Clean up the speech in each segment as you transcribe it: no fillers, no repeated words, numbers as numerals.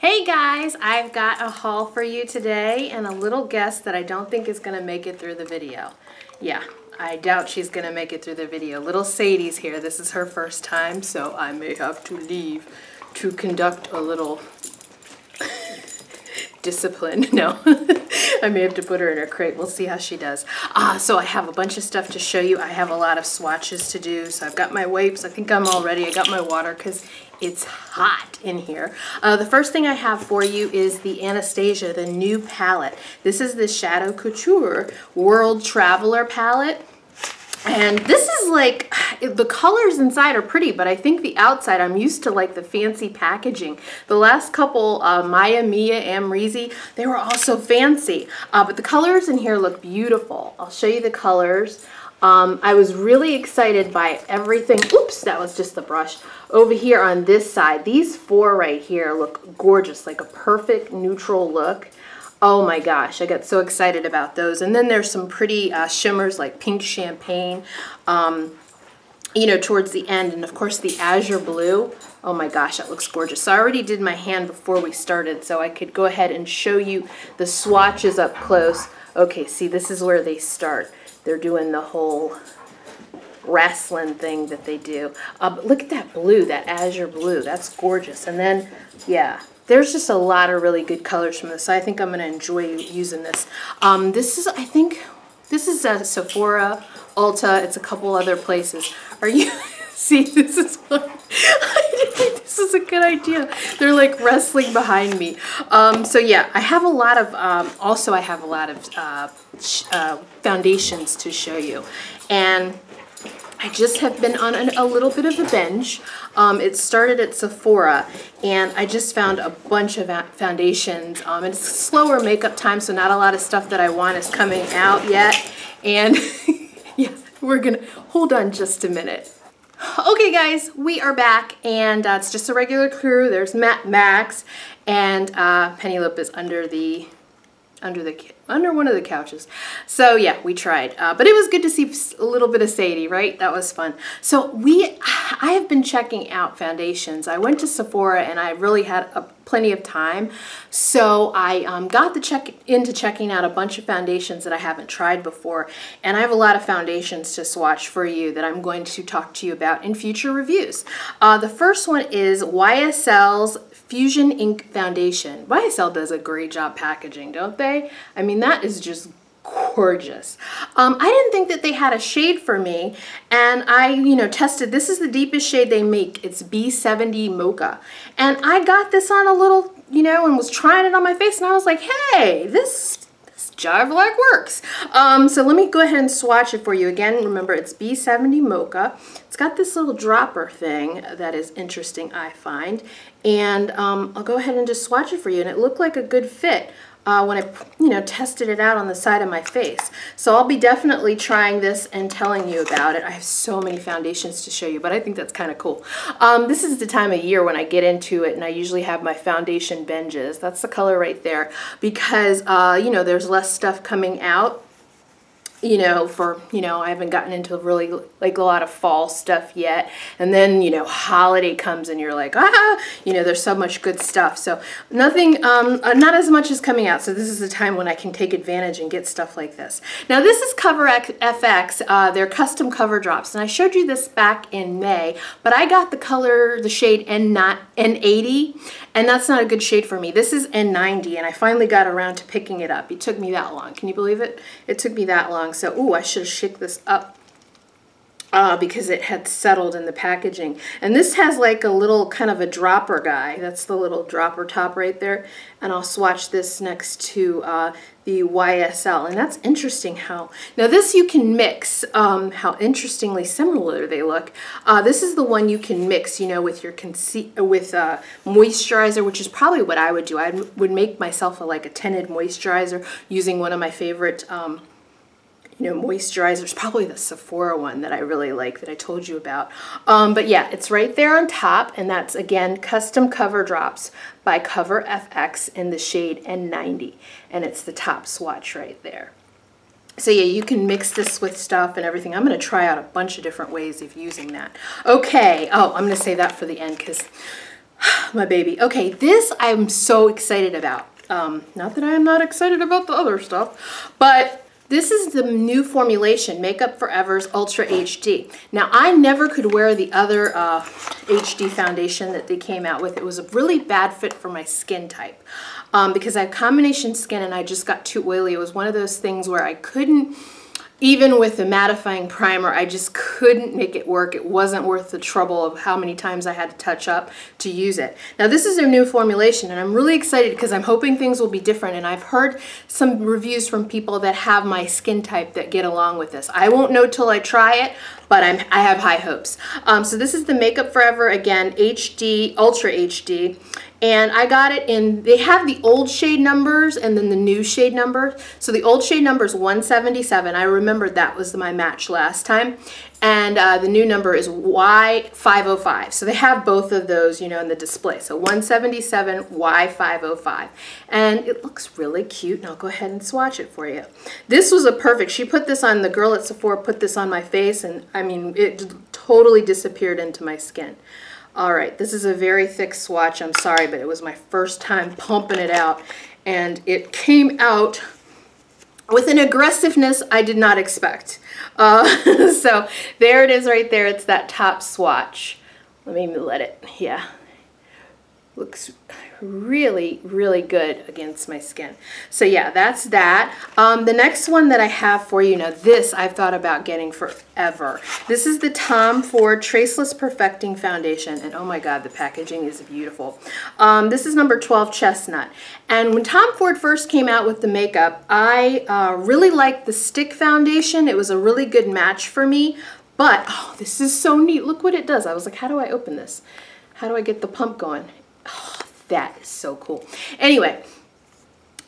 Hey guys, I've got a haul for you today and a little guest that I don't think is going to make it through the video. Yeah, I doubt she's going to make it through the video. Little Sadie's here. This is her first time, so I may have to leave to conduct a little discipline. No, I may have to put her in her crate. We'll see how she does. So I have a bunch of stuff to show you. I have a lot of swatches to do. So I've got my wipes. I think I'm all ready. I got my water because it's hot in here. The first thing I have for you is the Anastasia, the new palette. This is the Shadow Couture World Traveler palette. And this is like, the colors inside are pretty, but I think the outside, I'm used to like the fancy packaging. The last couple, Maya, Mia, Amrezy, they were also fancy. But the colors in here look beautiful. I'll show you the colors. I was really excited by everything. Oops, that was just the brush. Over here on this side, these four right here look gorgeous, like a perfect neutral look. Oh my gosh, I got so excited about those. And then there's some pretty shimmers like pink champagne, you know, towards the end. And of course the azure blue. Oh my gosh, that looks gorgeous. So I already did my hand before we started, so I could go ahead and show you the swatches up close. Okay, see, this is where they start. They're doing the whole wrestling thing that they do. But look at that blue, that azure blue. That's gorgeous. And then, yeah, there's just a lot of really good colors from this. So I think I'm going to enjoy using this. This is, I think, this is a Sephora, Ulta. It's a couple other places. Are you... See, this is fun. I didn't think this is a good idea. They're like wrestling behind me. So yeah, I have a lot of, also I have a lot of foundations to show you. And I just have been on a little bit of a binge. It started at Sephora, and I just found a bunch of foundations. It's slower makeup time, so not a lot of stuff that I want is coming out yet. And yeah, we're gonna, hold on just a minute. Okay guys, we are back, and it's just a regular crew. There's Max, and Penelope is under one of the couches. So yeah, we tried, but it was good to see a little bit of Sadie, right? That was fun. So I have been checking out foundations. I went to Sephora and I really had plenty of time, so I got into checking out a bunch of foundations that I haven't tried before, and I have a lot of foundations to swatch for you that I'm going to talk to you about in future reviews. The first one is YSL's Fusion Ink Foundation. YSL does a great job packaging, don't they? I mean, that is just gorgeous. I didn't think that they had a shade for me, and I, tested. This is the deepest shade they make. It's B70 Mocha. And I got this on a little, and was trying it on my face, and I was like, hey, this jive like works. So let me go ahead and swatch it for you. Again, remember, it's B70 Mocha. It's got this little dropper thing that is interesting, I find. And I'll go ahead and just swatch it for you. And it looked like a good fit when I, tested it out on the side of my face. So I'll be definitely trying this and telling you about it. I have so many foundations to show you, but I think that's kind of cool. This is the time of year when I get into it, and I usually have my foundation binges. That's the color right there, because, there's less stuff coming out. I haven't gotten into really like a lot of fall stuff yet. And then, holiday comes and you're like, there's so much good stuff. So nothing, not as much is coming out. So this is the time when I can take advantage and get stuff like this. Now this is Cover FX, their custom cover drops. And I showed you this back in May, but I got the shade N80, and that's not a good shade for me. This is N90, and I finally got around to picking it up. It took me that long. Can you believe it? It took me that long. So, ooh, I should have shook this up because it had settled in the packaging. And this has like a little kind of a dropper guy. That's the little dropper top right there. And I'll swatch this next to the YSL. And that's interesting how, now this you can mix, how interestingly similar they look. This is the one you can mix, with your moisturizer, which is probably what I would do. I would make myself like a tinted moisturizer using one of my favorite moisturizers, probably the Sephora one that I really like that I told you about. But yeah, it's right there on top, and that's, again, custom cover drops by Cover FX in the shade N90, and it's the top swatch right there. So yeah, you can mix this with stuff and everything. I'm going to try out a bunch of different ways of using that. Okay, oh, I'm going to say that for the end because My baby. Okay, this I'm so excited about. Not that I am not excited about the other stuff, but this is the new formulation, Makeup Forever's Ultra HD. Now, I never could wear the other HD foundation that they came out with. It was a really bad fit for my skin type because I have combination skin and I just got too oily. It was one of those things where I couldn't, even with the mattifying primer, I just couldn't make it work. It wasn't worth the trouble of how many times I had to touch up to use it. Now this is their new formulation and I'm really excited because I'm hoping things will be different, and I've heard some reviews from people that have my skin type that get along with this. I won't know till I try it, but I have high hopes. So this is the Makeup Forever, again, HD, Ultra HD. And I got it in, they have the old shade numbers and then the new shade numbers. So the old shade number is 177. I remembered that was my match last time. And the new number is Y505. So they have both of those, you know, in the display. So 177, Y505. And it looks really cute. And I'll go ahead and swatch it for you. This was a perfect, she put this on, the girl at Sephora put this on my face, and I mean, it totally disappeared into my skin. All right, this is a very thick swatch. I'm sorry, but it was my first time pumping it out, and it came out with an aggressiveness I did not expect. So there it is right there. It's that top swatch. Let me let it, yeah. Looks really, really good against my skin. So yeah, that's that. The next one that I have for you, now this I've thought about getting forever. This is the Tom Ford Traceless Perfecting Foundation, and oh my god, the packaging is beautiful. This is number 12 Chestnut. And when Tom Ford first came out with the makeup, I really liked the stick foundation. It was a really good match for me, but oh, this is so neat. Look what it does. I was like, how do I open this? How do I get the pump going? Oh, that is so cool. Anyway,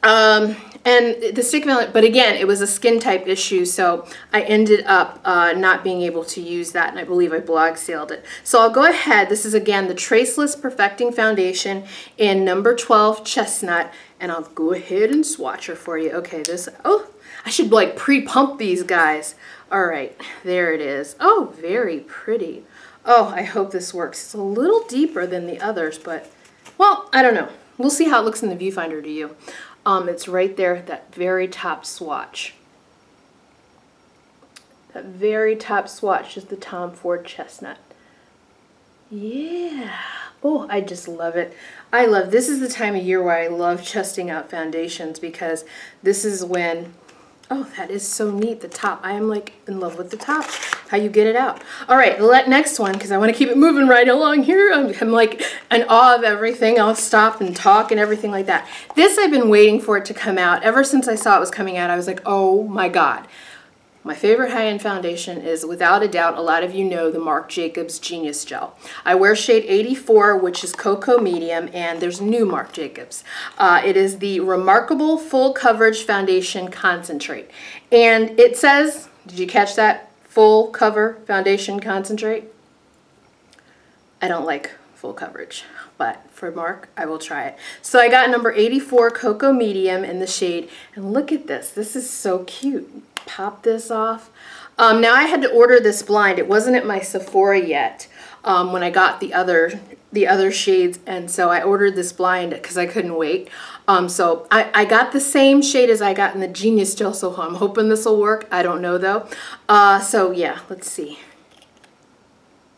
and the stick valent, but again, it was a skin type issue, so I ended up not being able to use that, and I believe I blog sailed it. So I'll go ahead. This is again the Traceless Perfecting Foundation in number 12 Chestnut, and I'll go ahead and swatch her for you. Okay, this, oh, I should like pre-pump these guys. All right, there it is. Oh, very pretty. Oh, I hope this works. It's a little deeper than the others, but well, I don't know. We'll see how it looks in the viewfinder to you. It's right there, that very top swatch. That very top swatch is the Tom Ford Chestnut. Yeah. Oh, I just love it. I love, this is the time of year where I love testing out foundations, because this is when, oh, that is so neat, the top. I am like in love with the top, how you get it out. All right, the next one, because I want to keep it moving right along here. I'm like in awe of everything. I'll stop and talk and everything like that. This, I've been waiting for it to come out. Ever since I saw it was coming out, I was like, oh my God. My favorite high-end foundation is, without a doubt, a lot of you know, the Marc Jacobs Genius Gel. I wear shade 84, which is Cocoa Medium, and there's new Marc Jacobs. It is the Remarkable Full Coverage Foundation Concentrate. And it says, did you catch that? Full Cover Foundation Concentrate. I don't like full coverage, but for Marc, I will try it. So I got number 84 Cocoa Medium in the shade, and look at this. This is so cute. Pop this off. Now I had to order this blind. It wasn't at my Sephora yet when I got the other shades, and so I ordered this blind because I couldn't wait. So I got the same shade as I got in the Genius Gel, so I'm hoping this will work. I don't know though. So yeah, let's see.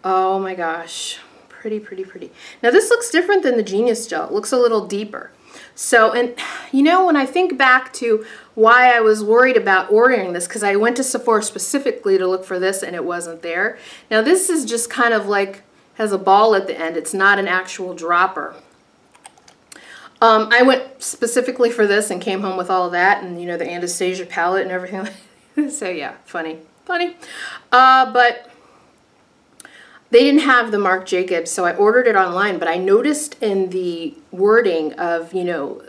Oh my gosh, pretty, pretty, pretty. Now this looks different than the Genius Gel. It looks a little deeper. So, and you know, when I think back to why I was worried about ordering this, because I went to Sephora specifically to look for this and it wasn't there. Now this is just kind of like, has a ball at the end. It's not an actual dropper. I went specifically for this and came home with all of that, and you know, the Anastasia palette and everything. So yeah, funny. But they didn't have the Marc Jacobs, so I ordered it online, but I noticed in the wording of, you know,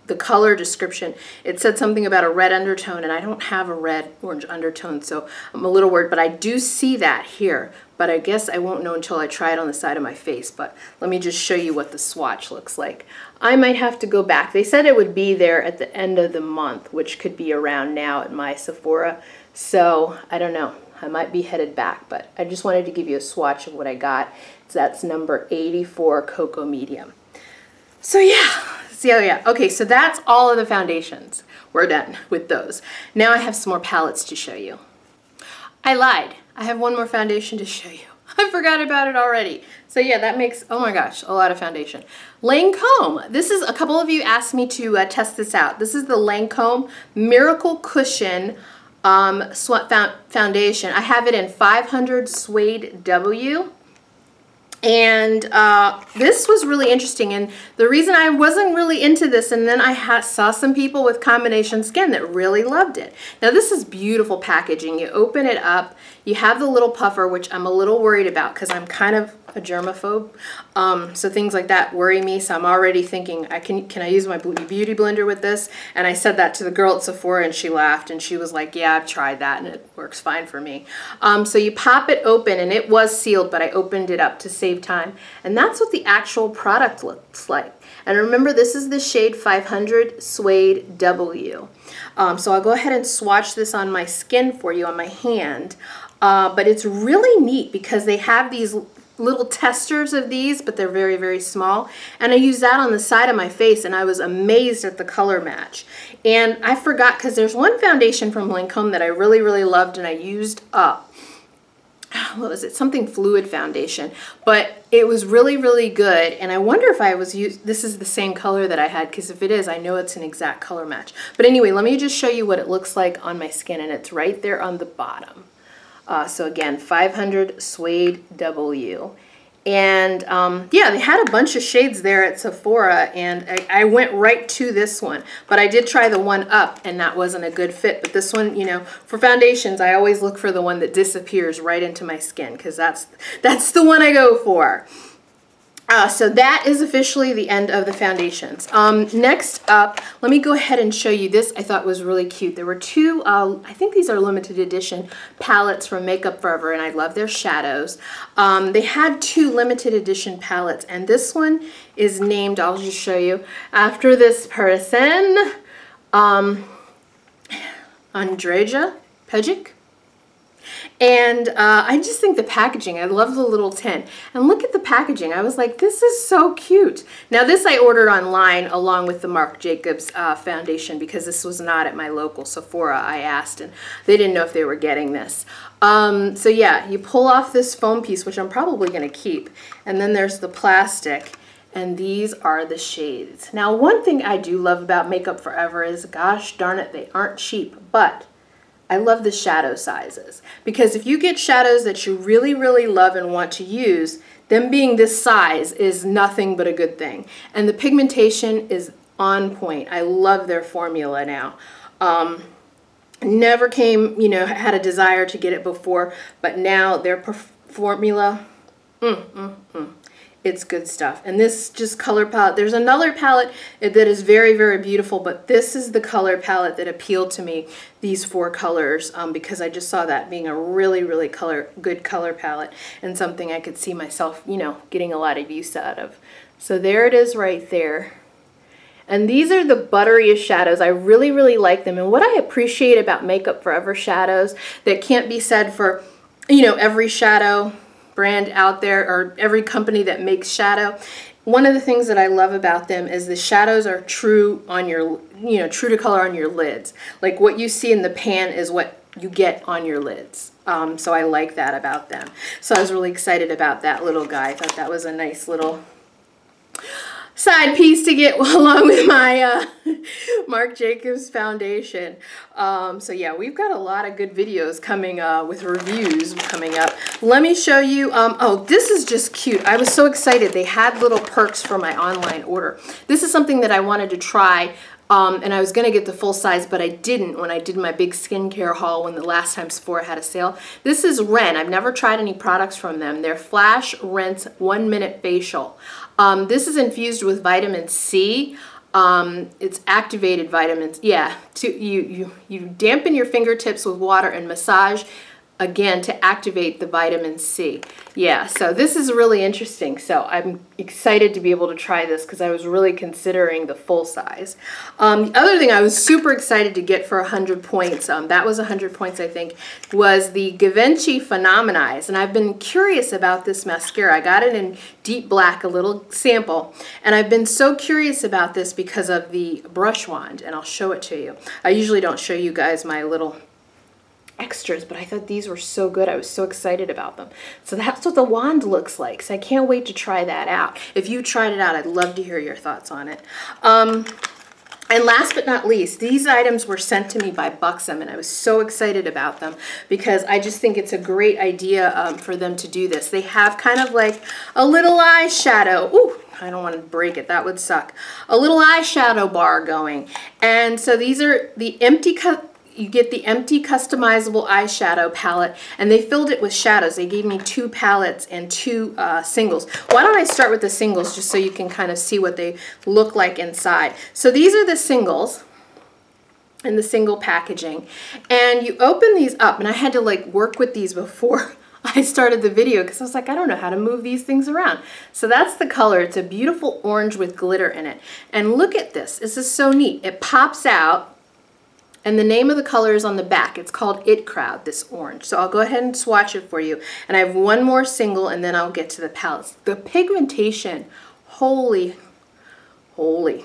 the color description, it said something about a red undertone, and I don't have a red-orange undertone, so I'm a little worried, but I do see that here, but I guess I won't know until I try it on the side of my face. But let me just show you what the swatch looks like. I might have to go back. They said it would be there at the end of the month, which could be around now at my Sephora, so I don't know. I might be headed back, but I just wanted to give you a swatch of what I got. That's number 84, Cocoa Medium. So yeah, okay, so that's all of the foundations. We're done with those. Now I have some more palettes to show you. I lied. I have one more foundation to show you. I forgot about it already. So yeah, that makes, oh my gosh, a lot of foundation. Lancome. This is, a couple of you asked me to test this out. This is the Lancome Miracle Cushion foundation. I have it in 500 Suede W. And this was really interesting, and the reason I wasn't really into this, and then I saw some people with combination skin that really loved it. Now this is beautiful packaging. You open it up, you have the little puffer, which I'm a little worried about because I'm kind of a germaphobe, so things like that worry me. So I'm already thinking, can I use my beauty blender with this? And I said that to the girl at Sephora, and she laughed, and she was like, yeah, I've tried that and it works fine for me. So you pop it open, and it was sealed, but I opened it up to save time, and that's what the actual product looks like. And remember, this is the shade 500 Suede W. So I'll go ahead and swatch this on my skin for you, on my hand, but it's really neat because they have these little testers of these, but they're very, very small. And I used that on the side of my face, and I was amazed at the color match. And I forgot, because there's one foundation from Lancome that I really, really loved, and I used up. What was it? Something fluid foundation. But it was really, really good. And I wonder if I was this is the same color that I had, because if it is, I know it's an exact color match. But anyway, let me just show you what it looks like on my skin, and it's right there on the bottom. So again, 500 Suede W. And yeah, they had a bunch of shades there at Sephora, and I went right to this one. But I did try the one up, and that wasn't a good fit. But this one, you know, for foundations, I always look for the one that disappears right into my skin, because that's the one I go for. So that is officially the end of the foundations. Next up, let me go ahead and show you this. I thought was really cute. There were two, I think these are limited edition palettes from Makeup Forever, and I love their shadows. They had two limited edition palettes, and this one is named, I'll just show you, after this person, Andreja Pejic. And I just think the packaging, I love the little tin. And look at the packaging. I was like, this is so cute. Now this I ordered online along with the Marc Jacobs foundation, because this was not at my local Sephora. I asked, and they didn't know if they were getting this. So yeah, you pull off this foam piece, which I'm probably going to keep. And then there's the plastic. And these are the shades. Now one thing I do love about Makeup Forever is, gosh darn it, they aren't cheap. But I love the shadow sizes, because if you get shadows that you really, really love and want to use, them being this size is nothing but a good thing. And the pigmentation is on point. I love their formula now. Never came, you know, had a desire to get it before, but now their formula, it's good stuff. And this just color palette, there's another palette that is very, very beautiful, but this is the color palette that appealed to me, these four colors, because I just saw that being a really, really good color palette, and something I could see myself, you know, getting a lot of use out of. So there it is right there. And these are the butteriest shadows. I really, really like them. And what I appreciate about Makeup Forever shadows that can't be said for, you know, every shadow brand out there, or every company that makes shadow. One of the things that I love about them is the shadows are true on your, you know, true to color on your lids. Like what you see in the pan is what you get on your lids. So I like that about them. So I was really excited about that little guy. I thought that was a nice little side piece to get along with my Marc Jacobs foundation. So yeah, we've got a lot of good videos coming with reviews coming up. Let me show you, oh, this is just cute. I was so excited. They had little perks for my online order. This is something that I wanted to try, and I was going to get the full size, but I didn't when I did my big skincare haul when the last time Sephora had a sale. This is Ren. I've never tried any products from them. They're Flash Rinse 1-Minute Facial. This is infused with vitamin C. It's activated vitamins. Yeah, you dampen your fingertips with water and massage again, to activate the vitamin C. Yeah, so this is really interesting. So I'm excited to be able to try this because I was really considering the full size. The other thing I was super excited to get for 100 points, that was 100 points I think, was the Givenchy Phenomenize. And I've been curious about this mascara. I got it in deep black, a little sample. And I've been so curious about this because of the brush wand. And I'll show it to you. I usually don't show you guys my little extras, but I thought these were so good. I was so excited about them. So that's what the wand looks like. So I can't wait to try that out. If you tried it out, I'd love to hear your thoughts on it. And last but not least, these items were sent to me by Buxom, and I was so excited about them because I just think it's a great idea for them to do this. They have kind of like a little eyeshadow. Ooh, I don't want to break it. That would suck. A little eyeshadow bar going. And so these are the empty you get the empty customizable eyeshadow palette, and they filled it with shadows. They gave me 2 palettes and 2 singles. Why don't I start with the singles just so you can kind of see what they look like inside. So these are the singles in the single packaging, and you open these up, and I had to like work with these before I started the video because I was like, I don't know how to move these things around. So that's the color. It's a beautiful orange with glitter in it. And look at this. This is so neat. It pops out. And the name of the color is on the back. It's called It Crowd, this orange. So I'll go ahead and swatch it for you. And I have one more single, and then I'll get to the palettes. The pigmentation, holy, holy,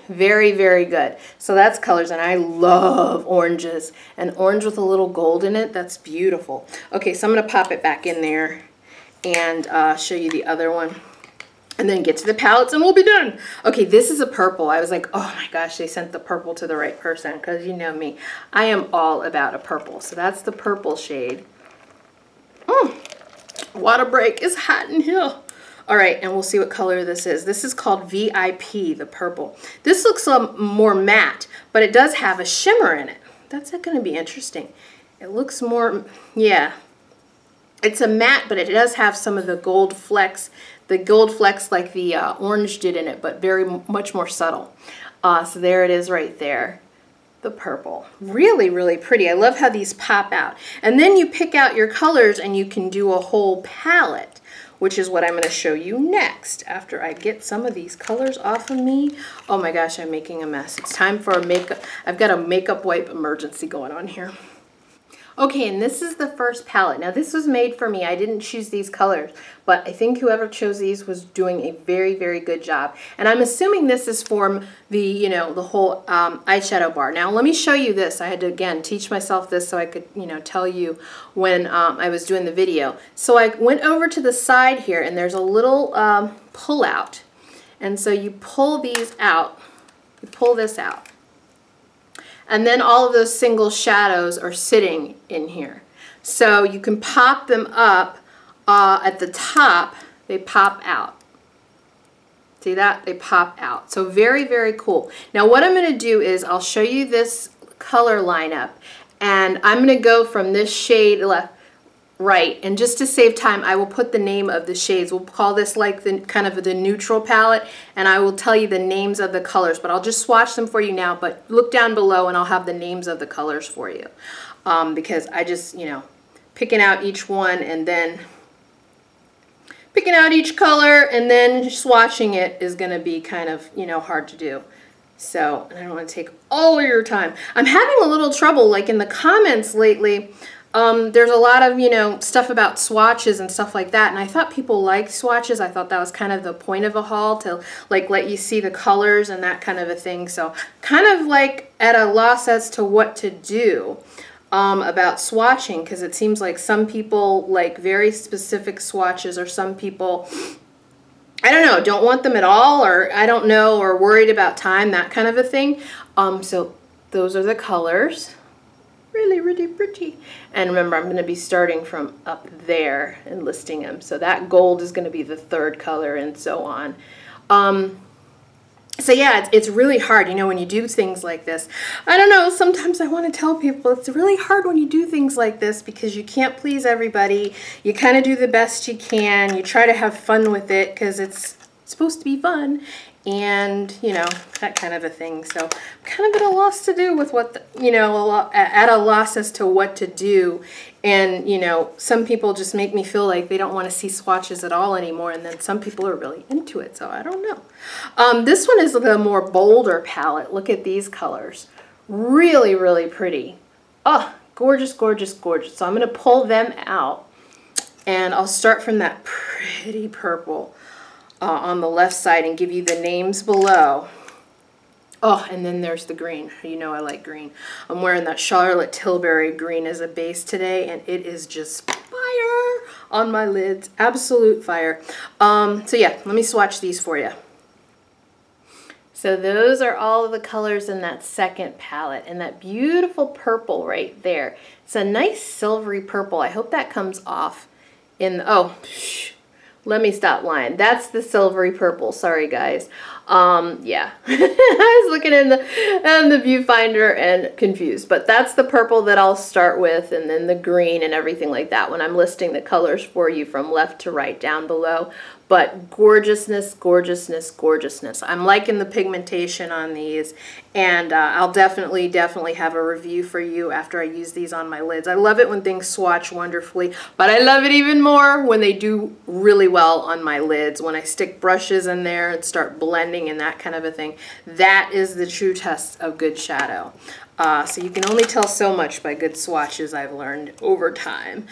very, very good. So that's colors, and I love oranges. And orange with a little gold in it, that's beautiful. Okay, so I'm going to pop it back in there and show you the other one. And then get to the palettes and we'll be done. Okay, this is a purple. I was like, oh my gosh, they sent the purple to the right person because you know me. I am all about a purple. So that's the purple shade. Water break is hot in here. All right, and we'll see what color this is. This is called VIP, the purple. This looks more matte, but it does have a shimmer in it. That's going to be interesting. It looks more, yeah. It's a matte, but it does have some of the gold flecks. The gold flecks like the orange did in it, but much more subtle. So there it is right there, the purple. Really, really pretty. I love how these pop out. And then you pick out your colors and you can do a whole palette, which is what I'm going to show you next after I get some of these colors off of me. Oh my gosh, I'm making a mess. It's time for a makeup. I've got a makeup wipe emergency going on here. Okay, and this is the first palette. Now this was made for me. I didn't choose these colors, but I think whoever chose these was doing a very, very good job. And I'm assuming this is for the, you know, the whole eyeshadow bar. Now let me show you this. I had to, again, teach myself this so I could, you know, tell you when I was doing the video. So I went over to the side here, and there's a little pull out. And so you pull these out, you pull this out. And then all of those single shadows are sitting in here. So you can pop them up at the top, they pop out. See that? They pop out. So very, very cool. Now what I'm going to do is I'll show you this color lineup, and I'm going to go from this shade left, right, and just to save time, I will put the name of the shades. We'll call this like the kind of the neutral palette, and I will tell you the names of the colors, but I'll just swatch them for you now, but look down below and I'll have the names of the colors for you. Because I just, you know, picking out each one and then picking out each color and then swatching it is going to be kind of, you know, hard to do. So, and I don't want to take all of your time. I'm having a little trouble, like in the comments lately. There's a lot of, you know, stuff about swatches and stuff like that, and I thought people liked swatches. I thought that was kind of the point of a haul, to like let you see the colors and that kind of a thing. So kind of like at a loss as to what to do about swatching, because it seems like some people like very specific swatches, or some people, I don't know, don't want them at all, or I don't know, or worried about time, that kind of a thing. So those are the colors. Really, really pretty. And remember, I'm going to be starting from up there and listing them. So that gold is going to be the third color, and so on. So yeah, it's really hard, you know, when you do things like this. I don't know, sometimes I want to tell people it's really hard when you do things like this, because you can't please everybody. You kind of do the best you can. You try to have fun with it because it's supposed to be fun. and, you know, that kind of a thing. So I'm kind of at a loss to do with what, you know, at a loss as to what to do. And, you know, some people just make me feel like they don't want to see swatches at all anymore. And then some people are really into it. So I don't know. This one is the more bolder palette. Look at these colors. Really, really pretty. Oh, gorgeous, gorgeous, gorgeous. So I'm going to pull them out. And I'll start from that pretty purple on the left side and give you the names below. Oh, and then there's the green. You know I like green. I'm wearing that Charlotte Tilbury green as a base today, and it is just fire on my lids. Absolute fire. So yeah, let me swatch these for you. So those are all of the colors in that second palette, and that beautiful purple right there. It's a nice silvery purple. I hope that comes off in the, oh, let me stop lying. That's the silvery purple. Sorry, guys. Yeah. I was looking in the viewfinder and confused, but that's the purple that I'll start with, and then the green and everything like that when I'm listing the colors for you from left to right down below. But gorgeousness, gorgeousness, gorgeousness. I'm liking the pigmentation on these, and I'll definitely have a review for you after I use these on my lids. I love it when things swatch wonderfully, but I love it even more when they do really well on my lids, when I stick brushes in there and start blending and that kind of a thing. That is the true test of good shadow. So you can only tell so much by good swatches, I've learned over time.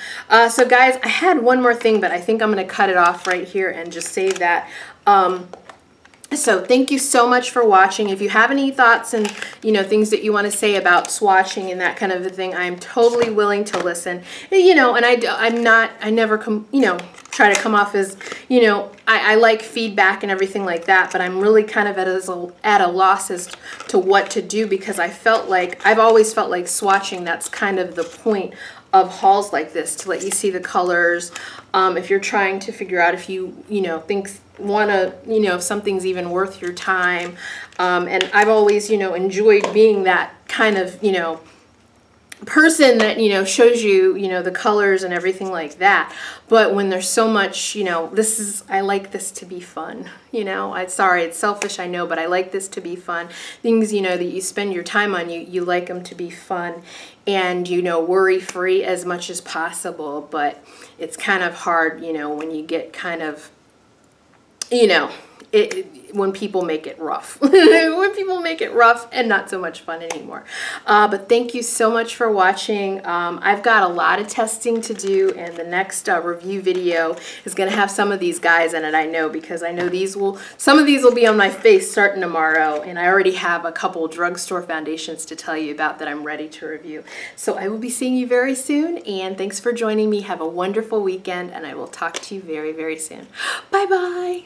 So guys, I had one more thing, but I think I'm going to cut it off right here and just save that. So thank you so much for watching. If you have any thoughts and, you know, things that you want to say about swatching and that kind of a thing, I'm totally willing to listen. You know, and I never try to come off as, you know, I like feedback and everything like that, but I'm really kind of at a loss as to what to do, because I've always felt like swatching, that's kind of the point of hauls like this, to let you see the colors. If you're trying to figure out if you if something's even worth your time. And I've always, you know, enjoyed being that kind of, you know, person that, you know, shows you, you know, the colors and everything like that. But when there's so much, you know, I like this to be fun, you know. Sorry, it's selfish, I know, but I like this to be fun. Things, you know, that you spend your time on, you like them to be fun and, you know, worry-free as much as possible. But it's kind of hard, you know, when you get kind of, you know, when people make it rough. When people make it rough and not so much fun anymore. But thank you so much for watching. I've got a lot of testing to do, and the next review video is going to have some of these guys in it, I know, because I know some of these will be on my face starting tomorrow, and I already have a couple drugstore foundations to tell you about that I'm ready to review. So I will be seeing you very soon, and thanks for joining me. Have a wonderful weekend, and I will talk to you very, very soon. Bye-bye.